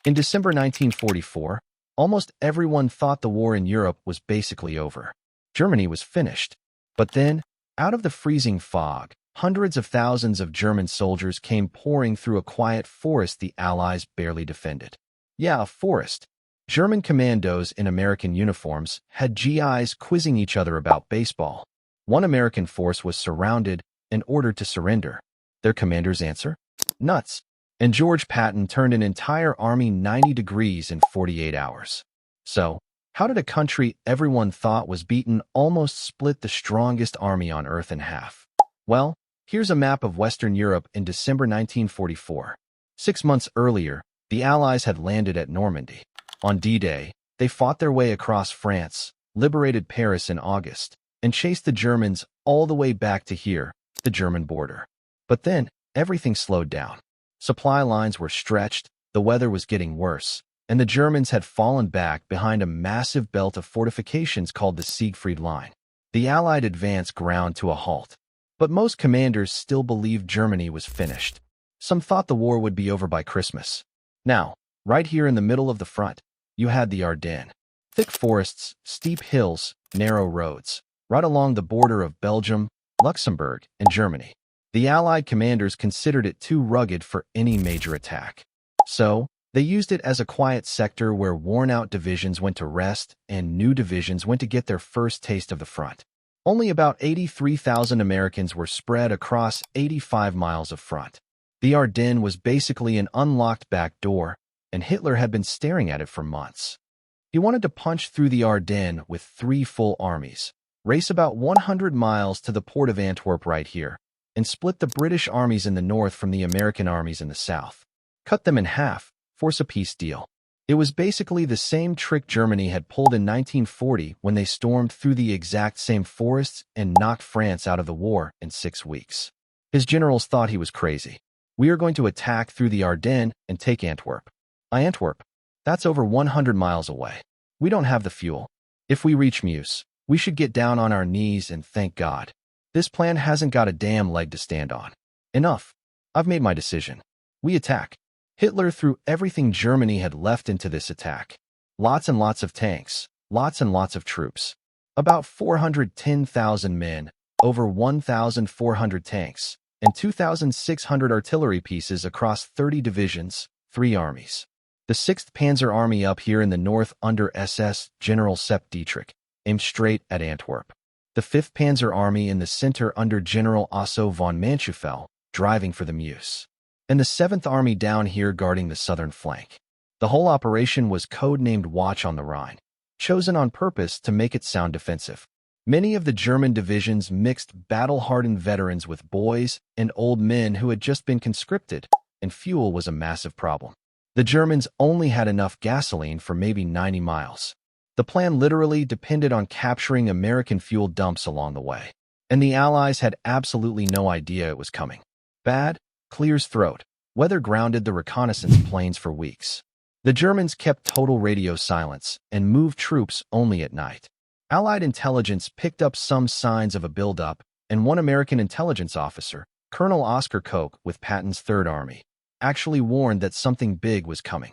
In December 1944, almost everyone thought the war in Europe was basically over. Germany was finished. But then, out of the freezing fog, hundreds of thousands of German soldiers came pouring through a quiet forest the Allies barely defended. Yeah, a forest. German commandos in American uniforms had GIs quizzing each other about baseball. One American force was surrounded and ordered to surrender. Their commander's answer? Nuts. And George Patton turned an entire army 90 degrees in 48 hours. So, how did a country everyone thought was beaten almost split the strongest army on Earth in half? Well, here's a map of Western Europe in December 1944. 6 months earlier, the Allies had landed at Normandy. On D-Day, they fought their way across France, liberated Paris in August, and chased the Germans all the way back to here, the German border. But then, everything slowed down. Supply lines were stretched, the weather was getting worse, and the Germans had fallen back behind a massive belt of fortifications called the Siegfried Line. The Allied advance ground to a halt. But most commanders still believed Germany was finished. Some thought the war would be over by Christmas. Now, right here in the middle of the front, you had the Ardennes. Thick forests, steep hills, narrow roads, right along the border of Belgium, Luxembourg, and Germany. The Allied commanders considered it too rugged for any major attack. So, they used it as a quiet sector where worn-out divisions went to rest and new divisions went to get their first taste of the front. Only about 83,000 Americans were spread across 85 miles of front. The Ardennes was basically an unlocked back door, and Hitler had been staring at it for months. He wanted to punch through the Ardennes with 3 full armies, race about 100 miles to the port of Antwerp right here, and split the British armies in the north from the American armies in the south. Cut them in half, force a peace deal. It was basically the same trick Germany had pulled in 1940 when they stormed through the exact same forests and knocked France out of the war in 6 weeks. His generals thought he was crazy. We are going to attack through the Ardennes and take Antwerp. Antwerp? That's over 100 miles away. We don't have the fuel. If we reach Meuse, we should get down on our knees and thank God. This plan hasn't got a damn leg to stand on. Enough. I've made my decision. We attack. Hitler threw everything Germany had left into this attack. Lots and lots of tanks, lots and lots of troops. About 410,000 men, over 1,400 tanks, and 2,600 artillery pieces across 30 divisions, 3 armies. The 6th Panzer Army up here in the north under SS General Sepp Dietrich aimed straight at Antwerp. The 5th Panzer Army in the center under General Otto von Manschufel, driving for the Meuse. And the 7th Army down here guarding the southern flank. The whole operation was codenamed Watch on the Rhine, chosen on purpose to make it sound defensive. Many of the German divisions mixed battle-hardened veterans with boys and old men who had just been conscripted, and fuel was a massive problem. The Germans only had enough gasoline for maybe 90 miles. The plan literally depended on capturing American fuel dumps along the way. And the Allies had absolutely no idea it was coming. Bad, clear's throat. Weather grounded the reconnaissance planes for weeks. The Germans kept total radio silence and moved troops only at night. Allied intelligence picked up some signs of a buildup, and one American intelligence officer, Colonel Oscar Koch with Patton's Third Army, actually warned that something big was coming.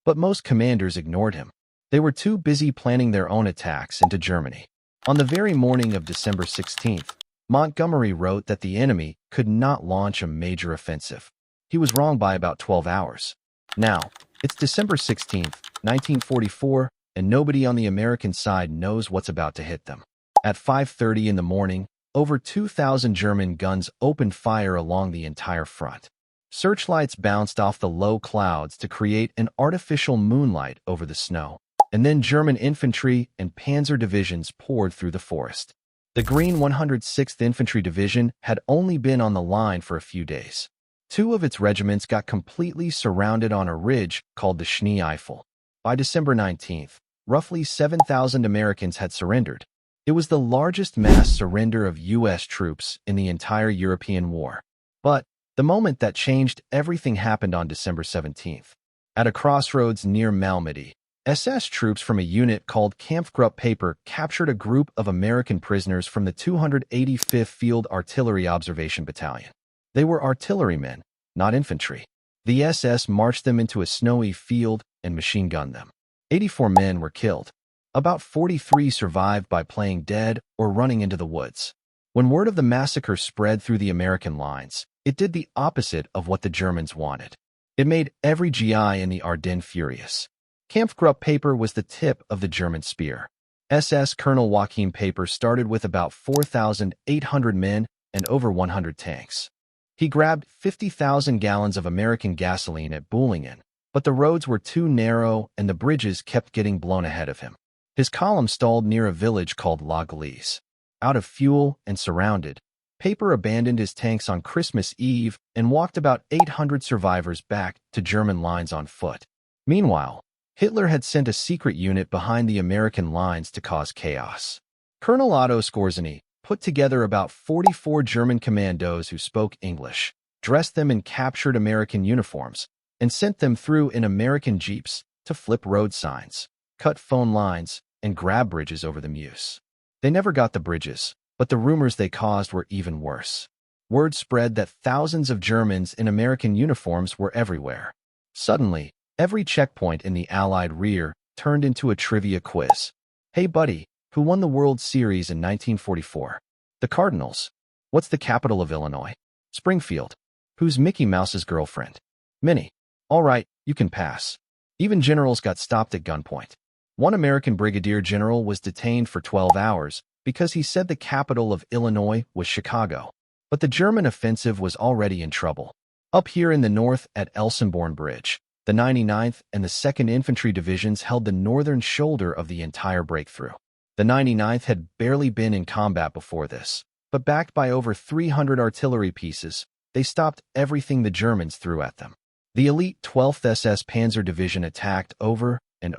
But most commanders ignored him. They were too busy planning their own attacks into Germany. On the very morning of December 16th, Montgomery wrote that the enemy could not launch a major offensive. He was wrong by about 12 hours. Now, it's December 16th, 1944, and nobody on the American side knows what's about to hit them. At 5:30 in the morning, over 2,000 German guns opened fire along the entire front. Searchlights bounced off the low clouds to create an artificial moonlight over the snow, and then German infantry and panzer divisions poured through the forest. The Green 106th Infantry Division had only been on the line for a few days. 2 of its regiments got completely surrounded on a ridge called the Schnee Eifel. By December 19th, roughly 7,000 Americans had surrendered. It was the largest mass surrender of U.S. troops in the entire European war. But the moment that changed everything happened on December 17th. At a crossroads near Malmedy, SS troops from a unit called Kampfgruppe captured a group of American prisoners from the 285th Field Artillery Observation Battalion. They were artillerymen, not infantry. The SS marched them into a snowy field and machine-gunned them. 84 men were killed. About 43 survived by playing dead or running into the woods. When word of the massacre spread through the American lines, it did the opposite of what the Germans wanted. It made every GI in the Ardennes furious. Kampfgruppe paper was the tip of the German spear. SS Colonel Joachim Paper started with about 4,800 men and over 100 tanks. He grabbed 50,000 gallons of American gasoline at Boulingen, but the roads were too narrow and the bridges kept getting blown ahead of him. His column stalled near a village called La Galice. Out of fuel and surrounded, Paper abandoned his tanks on Christmas Eve and walked about 800 survivors back to German lines on foot. Meanwhile, Hitler had sent a secret unit behind the American lines to cause chaos. Colonel Otto Skorzeny put together about 44 German commandos who spoke English, dressed them in captured American uniforms, and sent them through in American jeeps to flip road signs, cut phone lines, and grab bridges over the Meuse. They never got the bridges, but the rumors they caused were even worse. Word spread that thousands of Germans in American uniforms were everywhere. Suddenly, every checkpoint in the Allied rear turned into a trivia quiz. Hey buddy, who won the World Series in 1944? The Cardinals. What's the capital of Illinois? Springfield. Who's Mickey Mouse's girlfriend? Minnie. All right, you can pass. Even generals got stopped at gunpoint. One American brigadier general was detained for 12 hours because he said the capital of Illinois was Chicago. But the German offensive was already in trouble. Up here in the north at Elsenborn Bridge, the 99th and the 2nd Infantry Divisions held the northern shoulder of the entire breakthrough. The 99th had barely been in combat before this, but backed by over 300 artillery pieces, they stopped everything the Germans threw at them. The elite 12th SS Panzer Division attacked over and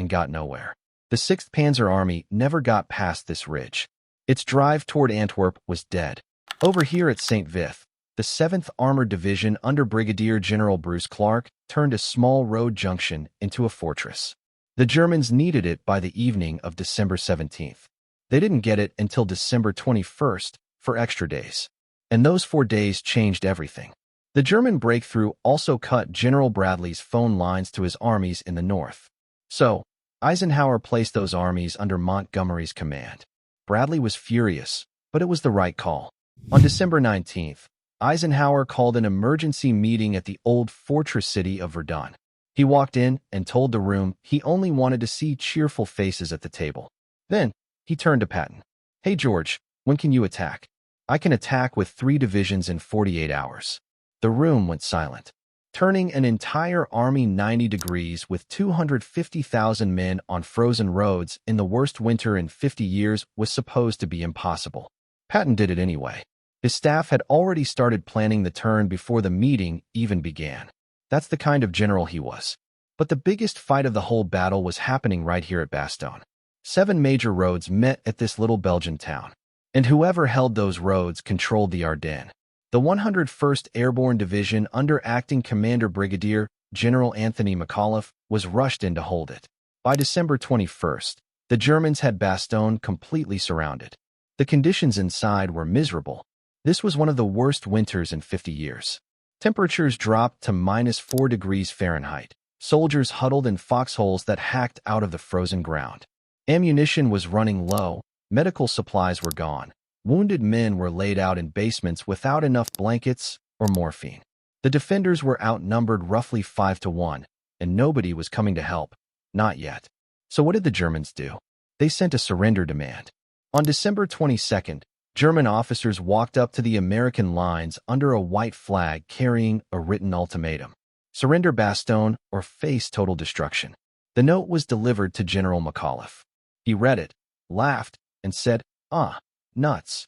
got nowhere. The 6th Panzer Army never got past this ridge. Its drive toward Antwerp was dead. Over here at St. Vith, the 7th Armored Division under Brigadier General Bruce Clark turned a small road junction into a fortress. The Germans needed it by the evening of December 17th. They didn't get it until December 21st for extra days. And those 4 days changed everything. The German breakthrough also cut General Bradley's phone lines to his armies in the north. So, Eisenhower placed those armies under Montgomery's command. Bradley was furious, but it was the right call. On December 19th, Eisenhower called an emergency meeting at the old fortress city of Verdun. He walked in and told the room he only wanted to see cheerful faces at the table. Then, he turned to Patton. Hey George, when can you attack? I can attack with 3 divisions in 48 hours. The room went silent. Turning an entire army 90 degrees with 250,000 men on frozen roads in the worst winter in 50 years was supposed to be impossible. Patton did it anyway. His staff had already started planning the turn before the meeting even began. That's the kind of general he was. But the biggest fight of the whole battle was happening right here at Bastogne. 7 major roads met at this little Belgian town. And whoever held those roads controlled the Ardennes. The 101st Airborne Division under Acting Commander Brigadier General Anthony McAuliffe was rushed in to hold it. By December 21st, the Germans had Bastogne completely surrounded. The conditions inside were miserable. This was one of the worst winters in 50 years. Temperatures dropped to -4 degrees Fahrenheit. Soldiers huddled in foxholes that hacked out of the frozen ground. Ammunition was running low, medical supplies were gone. Wounded men were laid out in basements without enough blankets or morphine. The defenders were outnumbered roughly 5 to 1, and nobody was coming to help. Not yet. So what did the Germans do? They sent a surrender demand. On December 22nd, German officers walked up to the American lines under a white flag carrying a written ultimatum. Surrender Bastogne or face total destruction. The note was delivered to General McAuliffe. He read it, laughed, and said, nuts.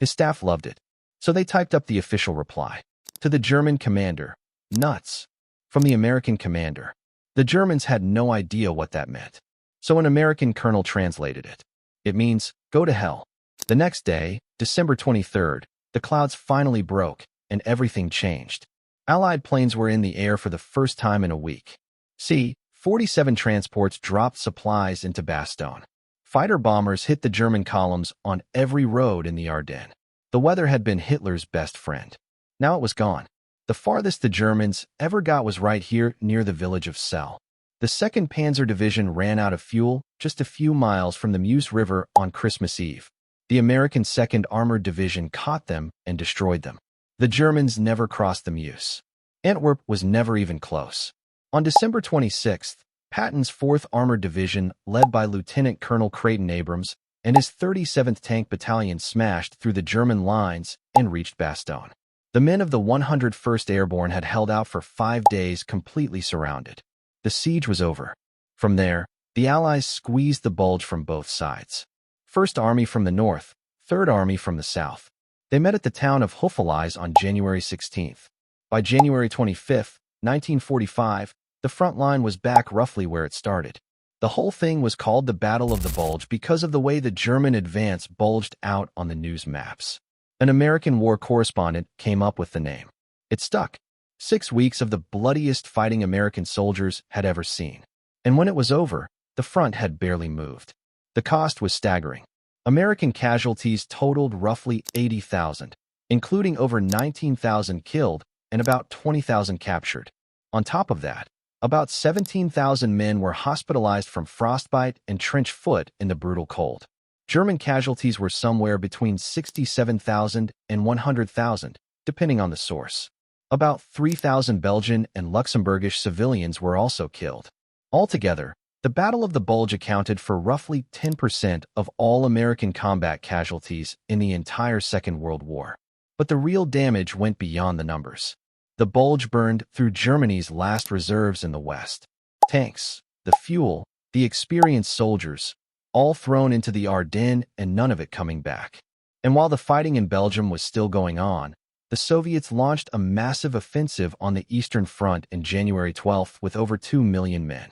His staff loved it. So they typed up the official reply. To the German commander, nuts. From the American commander. The Germans had no idea what that meant. So an American colonel translated it. It means, go to hell. The next day, December 23rd, the clouds finally broke, and everything changed. Allied planes were in the air for the first time in a week. C-47 transports dropped supplies into Bastogne. Fighter bombers hit the German columns on every road in the Ardennes. The weather had been Hitler's best friend. Now it was gone. The farthest the Germans ever got was right here near the village of Celle. The 2nd Panzer Division ran out of fuel just a few miles from the Meuse River on Christmas Eve. The American 2nd Armored Division caught them and destroyed them. The Germans never crossed the Meuse. Antwerp was never even close. On December 26th, Patton's 4th Armored Division, led by Lieutenant Colonel Creighton Abrams, and his 37th Tank Battalion smashed through the German lines and reached Bastogne. The men of the 101st Airborne had held out for 5 days, completely surrounded. The siege was over. From there, the Allies squeezed the Bulge from both sides. 1st Army from the north, 3rd Army from the south. They met at the town of Houffalize on January 16th. By January 25, 1945, the front line was back roughly where it started. The whole thing was called the Battle of the Bulge because of the way the German advance bulged out on the news maps. An American war correspondent came up with the name. It stuck. 6 weeks of the bloodiest fighting American soldiers had ever seen. And when it was over, the front had barely moved. The cost was staggering. American casualties totaled roughly 80,000, including over 19,000 killed and about 20,000 captured. On top of that, about 17,000 men were hospitalized from frostbite and trench foot in the brutal cold. German casualties were somewhere between 67,000 and 100,000, depending on the source. About 3,000 Belgian and Luxembourgish civilians were also killed. Altogether, the Battle of the Bulge accounted for roughly 10% of all American combat casualties in the entire Second World War. But the real damage went beyond the numbers. The Bulge burned through Germany's last reserves in the West. Tanks, the fuel, the experienced soldiers, all thrown into the Ardennes and none of it coming back. And while the fighting in Belgium was still going on, the Soviets launched a massive offensive on the Eastern Front in January 12 with over 2 million men.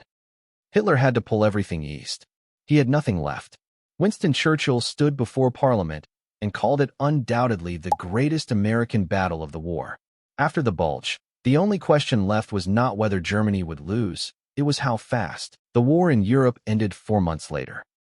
Hitler had to pull everything east. He had nothing left. Winston Churchill stood before Parliament and called it undoubtedly the greatest American battle of the war. After the Bulge, the only question left was not whether Germany would lose, it was how fast. The war in Europe ended 4 months later.